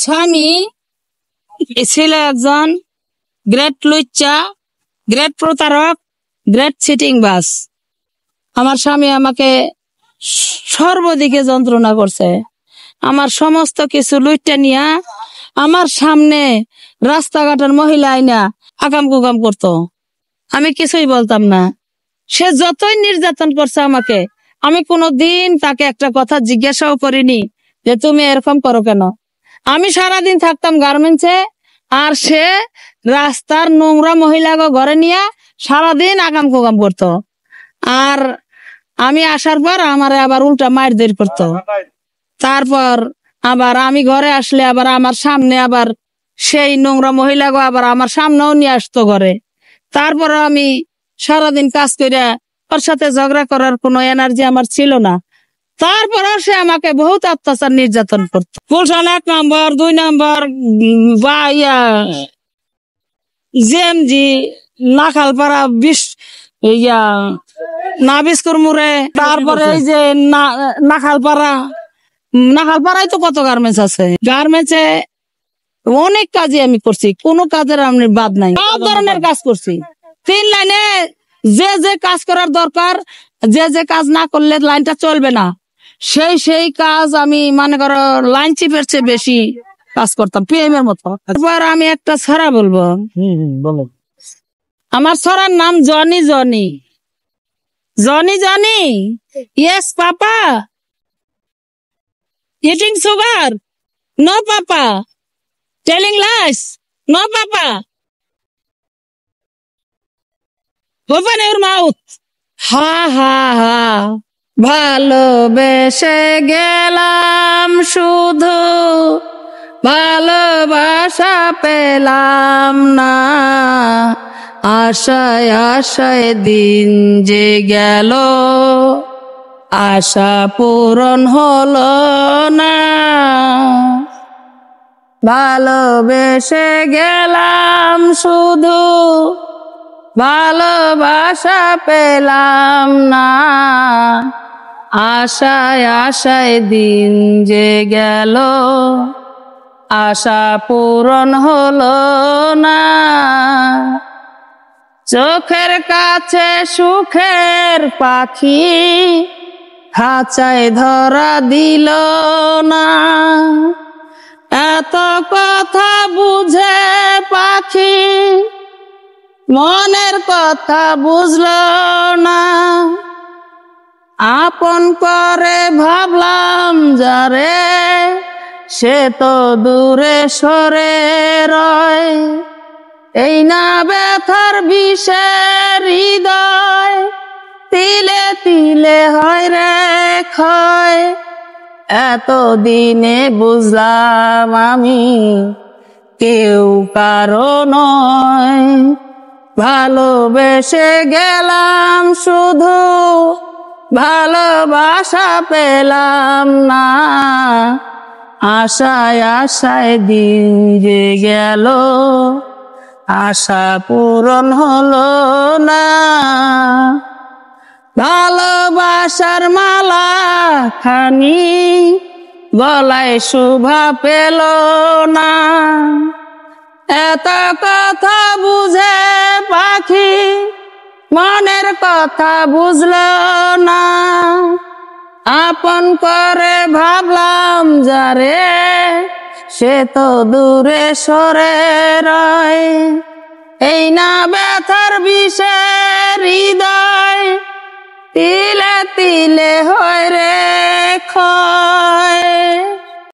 স্বামী ছিল একজন গ্রেট লুচ্চা, গ্রেট প্রতারক, গ্রেট চিটিং বাস। আমার স্বামী আমাকে সর্বদিকে যন্ত্রণা করছে। আমার সমস্ত কিছু লুইটা নিয়া আমার সামনে রাস্তাঘাটের মহিলা আইনা আকাম কুকাম করতো। আমি কিছুই বলতাম না। সে যতই নির্যাতন করছে আমাকে, আমি কোনোদিন তাকে একটা কথা জিজ্ঞাসাও করিনি যে তুমি এরকম করো কেন। আমি সারাদিন থাকতাম গার্মেন্টসে, আর সে রাস্তার নোংরা মহিলাকে ঘরে নিয়ে সারাদিন আকাম কুকাম করতো। আর আমি আসার পর আমার আবার উল্টা মারধর করতো। তারপর আবার আমি ঘরে আসলে আবার আমার সামনে আবার সেই নোংরা মহিলাকে আবার আমার সামনেও নিয়ে আসতো ঘরে। তারপর আমি সারাদিন কাজ করে ওর সাথে ঝগড়া করার কোনো এনার্জি আমার ছিল না। তারপরও সে আমাকে বহুত অত্যাচার নির্যাতন করতো। গুলশান 1 নম্বর 2 নম্বর বা জেএমজি নাখালপাড়া নাবিস্কুর মোড়ে, তারপরে এই যে নাখালপাড়ায় তো কত গার্মেন্টস আছে। গার্মেন্টসে অনেক কাজই আমি করছি, কোনো কাজের আমি বাদ নাই। সব ধরনের কাজ করছি। 3 লাইনে যে যে কাজ করার দরকার, যে যে কাজ না করলে লাইনটা চলবে না, সেই কাজ আমি মনে করো লাইন চিপের চেয়ে বেশি কাজ করতাম, পিএম এর মতো। তারপর আমি একটা ছড়া বলবো। আমার ছড়ার নাম Johnny Johnny. Johnny Johnny, yes papa, eating sugar, no papa, telling lies, no papa, open your mouth. Ha ha ha, ভালোবেসে গেলাম শুধু, ভালোবাসা পেলাম না। আশায় আশায় দিন যে গেল, আশা পূরণ হলো না। ভালোবেসে গেলাম শুধু, ভালোবাসা পেলাম না। আশায় আশায় দিন যে গেল, আশা পূরণ হলো না। চোখের কাছে সুখের পাখি, খাঁচায় ধরা দিল না। এত কথা বুঝে পাখি, মনের কথা বুঝলো না। আপন করে ভাবলাম যারে, সে তো দূরে সরে রয়। এই না ব্যথার বিষের হৃদয়, তিলে তিলে হয় রে ক্ষয়। এতদিনে বুঝলাম আমি কেউ কারো নয়। ভালোবেসে গেলাম শুধু, ভালোবাসা পেলাম না। আশায় আশায় দিন যে গেল, আশা পূরণ হলো না। ভালোবাসার মালা খানি গলায় শোভা পেল না। এত কথা বুঝে পাখি, মনের কথা বুঝলো না। আপন করে ভাবলাম যারে, সে তো দূরে সরে রয়। এই না ব্যথার বিষের হৃদয়, তিলে তিলে হয় রে ক্ষয়।